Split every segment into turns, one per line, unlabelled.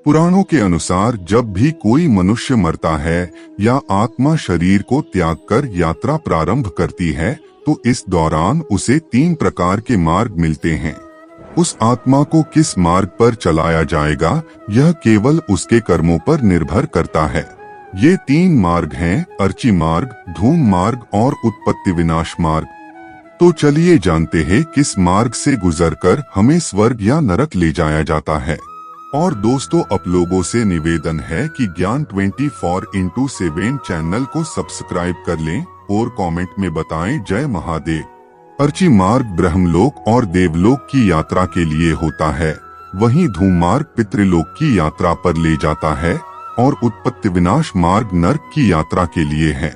पुराणों के अनुसार जब भी कोई मनुष्य मरता है या आत्मा शरीर को त्याग कर यात्रा प्रारंभ करती है तो इस दौरान उसे 3 प्रकार के मार्ग मिलते हैं। उस आत्मा को किस मार्ग पर चलाया जाएगा यह केवल उसके कर्मों पर निर्भर करता है। ये 3 मार्ग हैं, अर्ची मार्ग, धूम मार्ग और उत्पत्ति विनाश मार्ग। तो चलिए जानते हैं किस मार्ग से गुजरकर हमें स्वर्ग या नरक ले जाया जाता है। और दोस्तों, आप लोगों से निवेदन है कि ज्ञान 24x7 चैनल को सब्सक्राइब कर लें और कमेंट में बताएं जय महादेव। अर्ची मार्ग ब्रह्मलोक और देवलोक की यात्रा के लिए होता है, वहीं धूम मार्ग पितृलोक की यात्रा पर ले जाता है और उत्पत्ति विनाश मार्ग नरक की यात्रा के लिए है।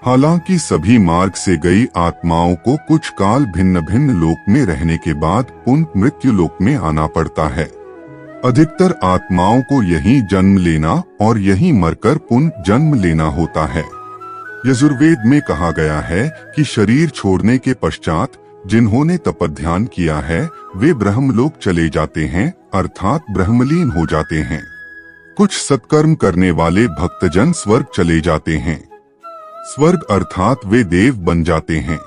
हालांकि सभी मार्ग से गई आत्माओं को कुछ काल भिन्न भिन्न लोक में रहने के बाद पुनः मृत्यु लोक में आना पड़ता है। अधिकतर आत्माओं को यहीं जन्म लेना और यहीं मरकर पुनः जन्म लेना होता है। यजुर्वेद में कहा गया है कि शरीर छोड़ने के पश्चात जिन्होंने तपध्यान किया है वे ब्रह्मलोक चले जाते हैं, अर्थात ब्रह्मलीन हो जाते हैं। कुछ सत्कर्म करने वाले भक्तजन स्वर्ग चले जाते हैं। स्वर्ग अर्थात वे देव बन जाते हैं।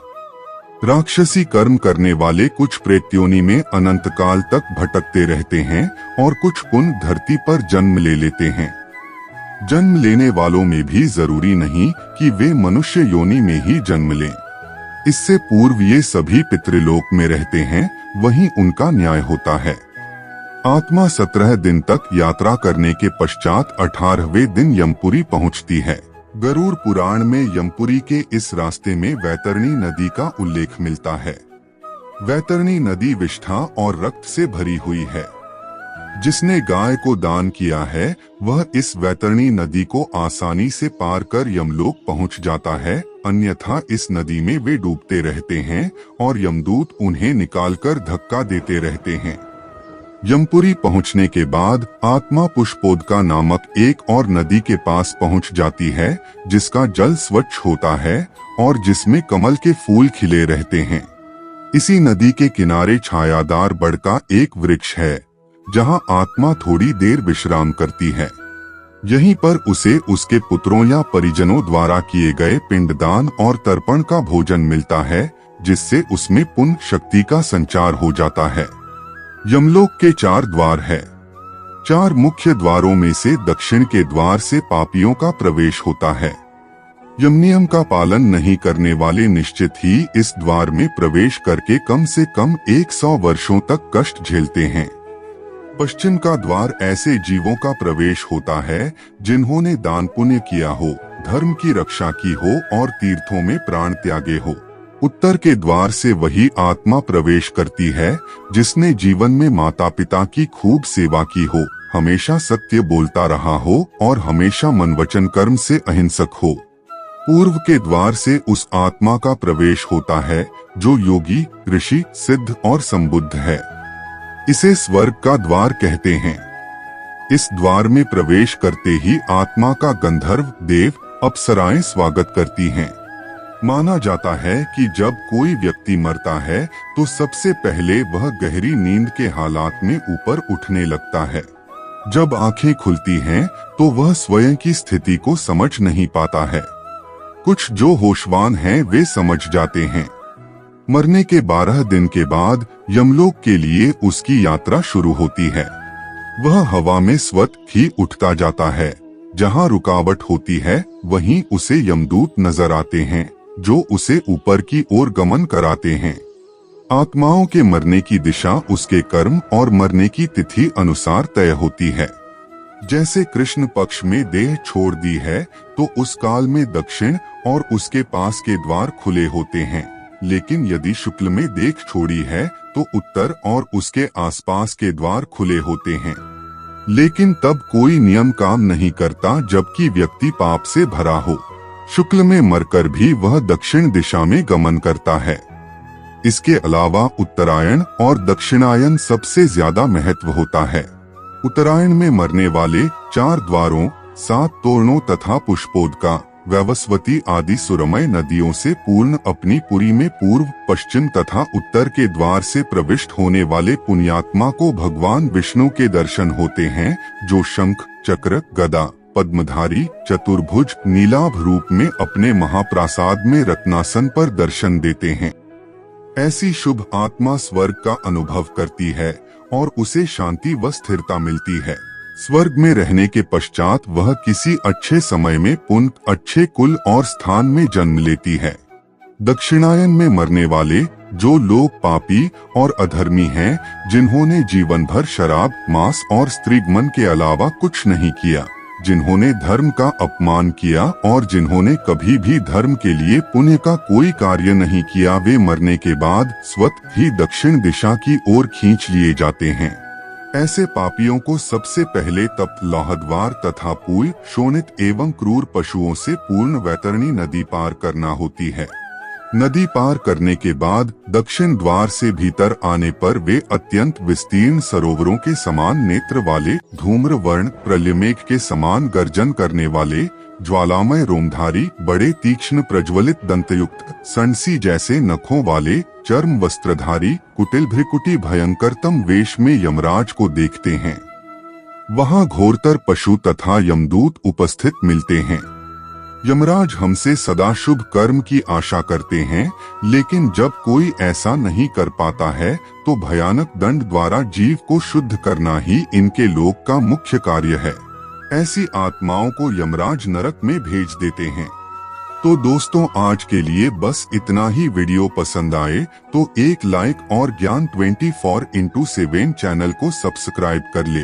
राक्षसी कर्म करने वाले कुछ प्रेत्योनि में अनंत काल तक भटकते रहते हैं और कुछ पुनः धरती पर जन्म ले लेते हैं। जन्म लेने वालों में भी जरूरी नहीं कि वे मनुष्य योनि में ही जन्म लें। इससे पूर्व ये सभी पितृलोक में रहते हैं, वहीं उनका न्याय होता है। आत्मा 17 दिन तक यात्रा करने के पश्चात 18वें दिन यमपुरी पहुंचती है। गरुड़ पुराण में यमपुरी के इस रास्ते में वैतरणी नदी का उल्लेख मिलता है। वैतरणी नदी विष्ठा और रक्त से भरी हुई है। जिसने गाय को दान किया है वह इस वैतरणी नदी को आसानी से पार कर यमलोक पहुंच जाता है, अन्यथा इस नदी में वे डूबते रहते हैं और यमदूत उन्हें निकालकर धक्का देते रहते हैं। यमपुरी पहुंचने के बाद आत्मा पुष्पोदका नामक एक और नदी के पास पहुंच जाती है, जिसका जल स्वच्छ होता है और जिसमें कमल के फूल खिले रहते हैं। इसी नदी के किनारे छायादार बड़ का एक वृक्ष है, जहां आत्मा थोड़ी देर विश्राम करती है। यहीं पर उसे उसके पुत्रों या परिजनों द्वारा किए गए पिंडदान और तर्पण का भोजन मिलता है, जिससे उसमें पुण्य शक्ति का संचार हो जाता है। यमलोक के 4 द्वार है। 4 मुख्य द्वारों में से दक्षिण के द्वार से पापियों का प्रवेश होता है। यम नियम का पालन नहीं करने वाले निश्चित ही इस द्वार में प्रवेश करके कम से कम 100 वर्षों तक कष्ट झेलते हैं। पश्चिम का द्वार ऐसे जीवों का प्रवेश होता है जिन्होंने दान पुण्य किया हो, धर्म की रक्षा की हो और तीर्थों में प्राण त्यागे हो। उत्तर के द्वार से वही आत्मा प्रवेश करती है जिसने जीवन में माता पिता की खूब सेवा की हो, हमेशा सत्य बोलता रहा हो और हमेशा मन वचन कर्म से अहिंसक हो। पूर्व के द्वार से उस आत्मा का प्रवेश होता है जो योगी, ऋषि, सिद्ध और संबुद्ध है। इसे स्वर्ग का द्वार कहते हैं। इस द्वार में प्रवेश करते ही आत्मा का गंधर्व, देव, अप्सराएं स्वागत करती हैं। माना जाता है कि जब कोई व्यक्ति मरता है तो सबसे पहले वह गहरी नींद के हालात में ऊपर उठने लगता है। जब आंखें खुलती हैं तो वह स्वयं की स्थिति को समझ नहीं पाता है। कुछ जो होशवान हैं वे समझ जाते हैं। मरने के 12 दिन के बाद यमलोक के लिए उसकी यात्रा शुरू होती है। वह हवा में स्वतः ही उठता जाता है। जहाँ रुकावट होती है वहीं उसे यमदूत नजर आते हैं जो उसे ऊपर की ओर गमन कराते हैं। आत्माओं के मरने की दिशा उसके कर्म और मरने की तिथि अनुसार तय होती है। जैसे कृष्ण पक्ष में देह छोड़ दी है तो उस काल में दक्षिण और उसके पास के द्वार खुले होते हैं, लेकिन यदि शुक्ल में देह छोड़ी है तो उत्तर और उसके आसपास के द्वार खुले होते हैं। लेकिन तब कोई नियम काम नहीं करता जबकि व्यक्ति पाप से भरा हो। शुक्ल में मरकर भी वह दक्षिण दिशा में गमन करता है। इसके अलावा उत्तरायण और दक्षिणायन सबसे ज्यादा महत्व होता है। उत्तरायण में मरने वाले 4 द्वारों, 7 तोरणों तथा पुष्पोदका वैवस्वती आदि सुरमय नदियों से पूर्ण अपनी पुरी में पूर्व, पश्चिम तथा उत्तर के द्वार से प्रविष्ट होने वाले पुण्यात्मा को भगवान विष्णु के दर्शन होते हैं, जो शंख, चक्र, गदा, पद्मधारी, चतुर्भुज, नीलाभ रूप में अपने महाप्रासाद में रत्नासन पर दर्शन देते हैं। ऐसी शुभ आत्मा स्वर्ग का अनुभव करती है और उसे शांति व स्थिरता मिलती है। स्वर्ग में रहने के पश्चात वह किसी अच्छे समय में पुण्य, अच्छे कुल और स्थान में जन्म लेती है। दक्षिणायन में मरने वाले जो लोग पापी और अधर्मी हैं, जिन्होंने जीवन भर शराब, मांस और स्त्रीगमन के अलावा कुछ नहीं किया, जिन्होंने धर्म का अपमान किया और जिन्होंने कभी भी धर्म के लिए पुण्य का कोई कार्य नहीं किया, वे मरने के बाद स्वतः ही दक्षिण दिशा की ओर खींच लिए जाते हैं। ऐसे पापियों को सबसे पहले तप्त लौहद्वार तथा पूल, शोणित एवं क्रूर पशुओं से पूर्ण वैतरणी नदी पार करना होती है। नदी पार करने के बाद दक्षिण द्वार से भीतर आने पर वे अत्यंत विस्तीर्ण सरोवरों के समान नेत्र वाले, धूम्र वर्ण, प्रलयमेघ के समान गर्जन करने वाले, ज्वालामय रोमधारी, बड़े तीक्ष्ण प्रज्वलित दंतयुक्त, सनसी जैसे नखों वाले, चर्म वस्त्रधारी, कुटिल भ्रिकुटी भयंकरतम वेश में यमराज को देखते हैं। वहां घोरतर पशु तथा यमदूत उपस्थित मिलते हैं। यमराज हमसे सदा शुभ कर्म की आशा करते हैं, लेकिन जब कोई ऐसा नहीं कर पाता है तो भयानक दंड द्वारा जीव को शुद्ध करना ही इनके लोक का मुख्य कार्य है। ऐसी आत्माओं को यमराज नरक में भेज देते हैं। तो दोस्तों, आज के लिए बस इतना ही। वीडियो पसंद आए तो एक लाइक और ज्ञान 24x7 चैनल को सब्सक्राइब कर ले।